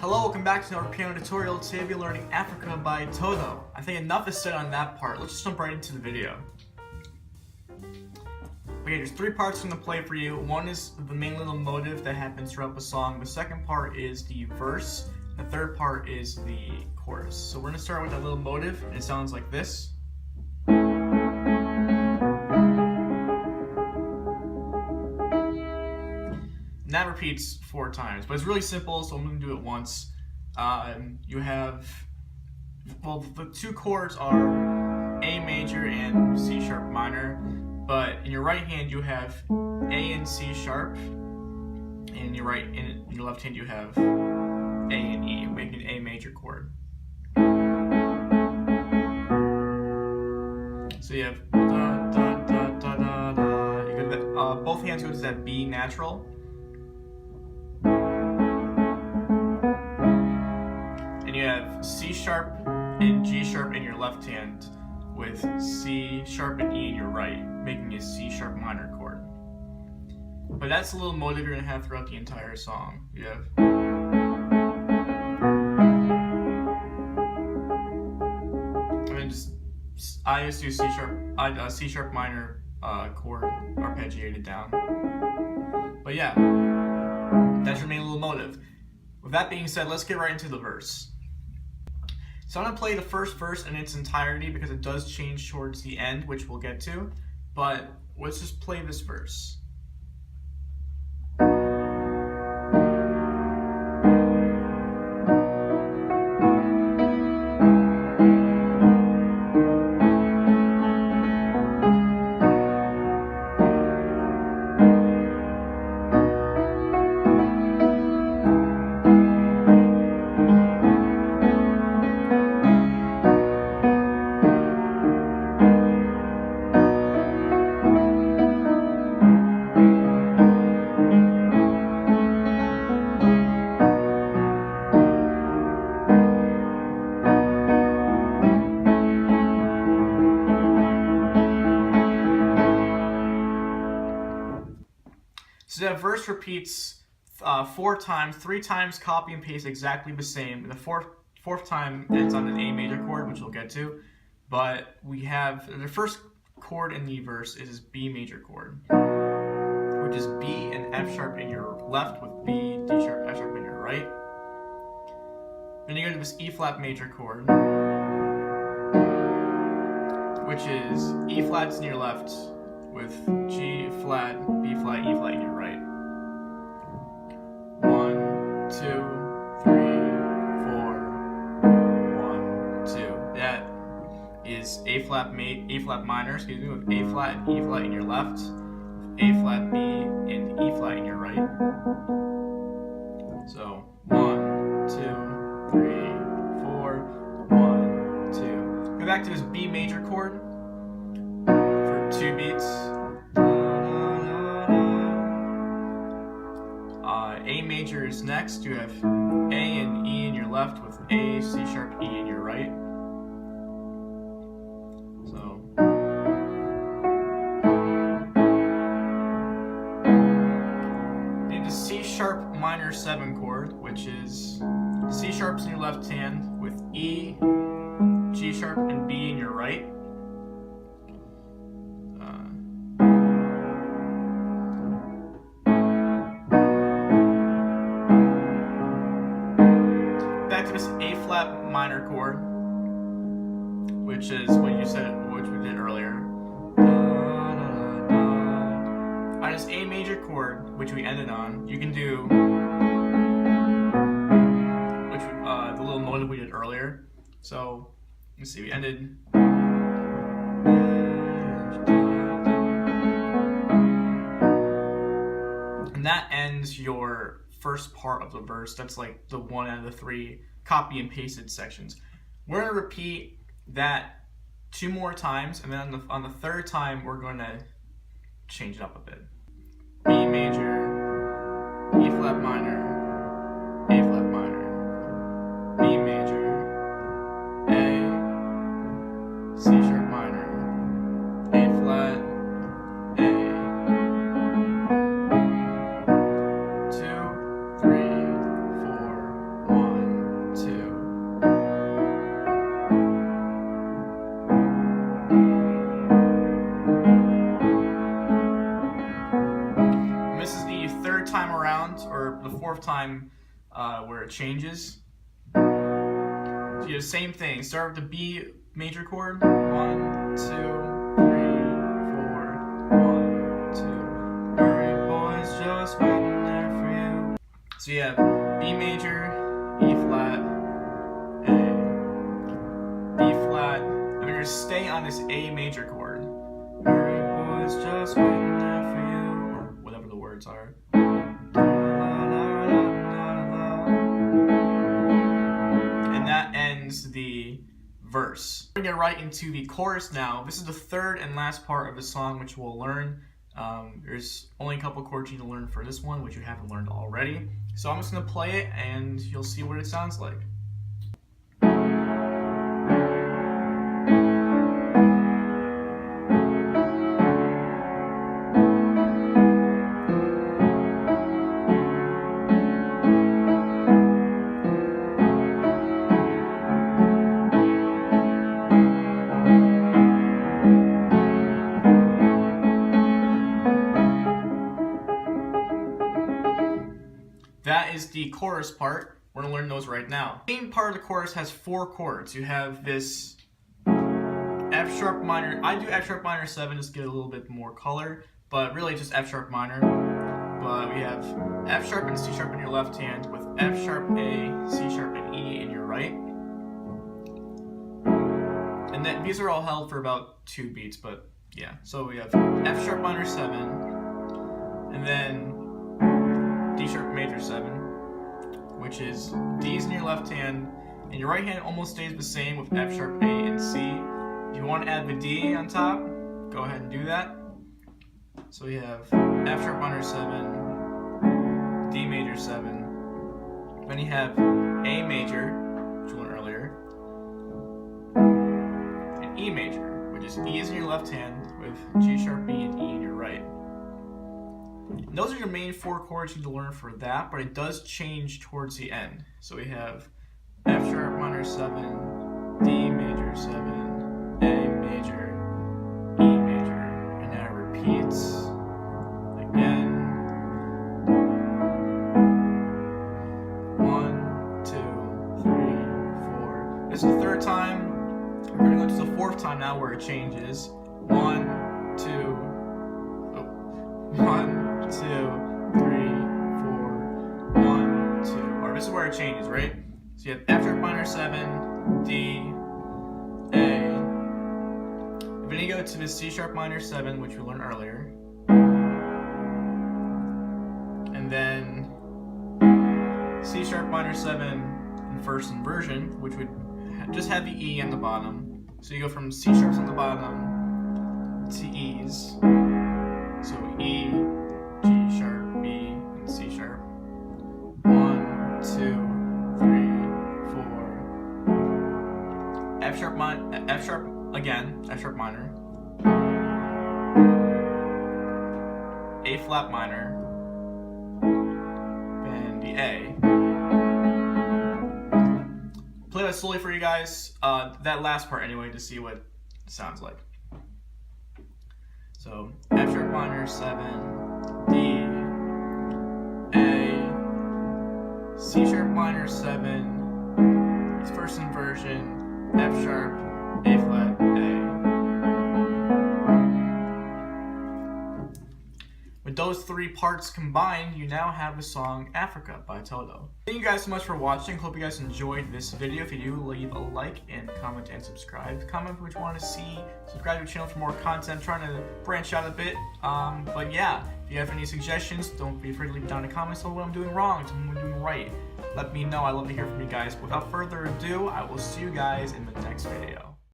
Hello, welcome back to another piano tutorial. Today we'll be learning Africa by Toto. I think enough is said on that part. Let's just jump right into the video. Okay, there's three parts I'm going to play for you. One is the main little motive that happens throughout the song. The second part is the verse. The third part is the chorus. So we're going to start with that little motive, and it sounds like this. And that repeats 4 times, but it's really simple, so I'm going to do it once. You have, well, the two chords are A major and C sharp minor, but in your right hand you have A and C sharp, and in your left hand you have A and E, making an A major chord. So you have da da da da da da. You go to that, both hands go to that B natural. And you have C sharp and G sharp in your left hand with C sharp and E in your right, making a C sharp minor chord. But that's the little motive you're going to have throughout the entire song. You have I just do C sharp minor chord arpeggiated down. But yeah, that's your main little motive. With that being said, let's get right into the verse. So I'm going to play the first verse in its entirety because it does change towards the end, which we'll get to. But let's just play this verse. So that verse repeats 4 times, 3 times copy and paste exactly the same. The fourth time ends on an A major chord, which we'll get to. But we have the first chord in the verse is B major chord, which is B and F sharp in your left with B, D sharp, F sharp in your right. Then you go to this E flat major chord, which is E flats in your left with G flat, B flat, E flat in your right. 1, 2, 3, 4, 1, 2. That is A flat minor, with A flat and E flat in your left, A flat, B, and E flat in your right. So 1, 2, 3, 4, 1, 2. Go back to this B major chord for 2 beats. A major is next. You have A and E in your left with A, C sharp, E in your right. So need the C sharp minor 7 chord, which is C sharp's in your left hand with E, G sharp, and B in your right. Back to this A flat minor chord, which is what you said, which we did earlier. On this A major chord, which we ended on, you can do the little motive we did earlier. So let's see, we ended. And that ends your first part of the verse. That's like the 1 out of the 3 copy and pasted sections. We're going to repeat that 2 more times, and then on the third time we're going to change it up a bit. B major, E flat minor, A flat minor, B major, A, C sharp minor, A flat, A, 2, 3, 4, 1. where it changes. So you do the same thing. Start with the B major chord. 1, 2, 3, 4. 1, 2. Hurry, boys, just waiting there for you. So you have B major, E flat, A, B flat. I'm gonna stay on this A major chord. Hurry, boys, just waiting there for you. Or whatever the words are. And that ends the verse. We're gonna get right into the chorus now. This is the third and last part of the song, which we'll learn. There's only a couple chords you need to learn for this one, which you haven't learned already. So I'm just gonna play it, and you'll see what it sounds like. That is the chorus part. We're gonna learn those right now. The main part of the chorus has 4 chords. You have this F sharp minor. I do F sharp minor 7 just to get a little bit more color, but really just F sharp minor. But we have F sharp and C sharp in your left hand with F sharp, A, C sharp, and E in your right. And then these are all held for about 2 beats, but yeah. So we have F sharp minor 7, and then D sharp major 7, which is D's in your left hand, and your right hand almost stays the same with F sharp, A, and C. If you want to add the D on top, go ahead and do that. So we have F sharp minor 7, D major 7, then you have A major, which we learned earlier, and E major, which is E is in your left hand with G sharp, B, and E in your right. And those are your main 4 chords you need to learn for that, but it does change towards the end. So we have F sharp minor 7, D major 7, A major, E major, and then it repeats again. 1, 2, 3, 4. This is the 3rd time. We're going to go to the 4th time now where it changes. 1, 2, 1, 2, 3, 4, 1, 2. Or this is where it changes, right? So you have F sharp minor 7, D, A. Then you go to the C sharp minor 7, which we learned earlier. And then C sharp minor 7 in first inversion, which would just have the E on the bottom. So you go from C sharps on the bottom to E's. So E, G sharp, B, and C sharp. 1, 2, 3, 4. F sharp again, F sharp minor. A flat minor. And the A. Play that slowly for you guys. That last part anyway, to see what it sounds like. So F sharp minor 7, D, A, C sharp minor 7, it's first inversion, F sharp, A flat, A. With those 3 parts combined, you now have the song Africa by Toto. Thank you guys so much for watching. Hope you guys enjoyed this video. If you do, leave a like and comment and subscribe. Comment what you want to see. Subscribe to the channel for more content. I'm trying to branch out a bit. But yeah, if you have any suggestions, don't be afraid to leave it down in the comments. Tell me what I'm doing wrong, tell me what I'm doing right. Let me know. I love to hear from you guys. Without further ado, I will see you guys in the next video.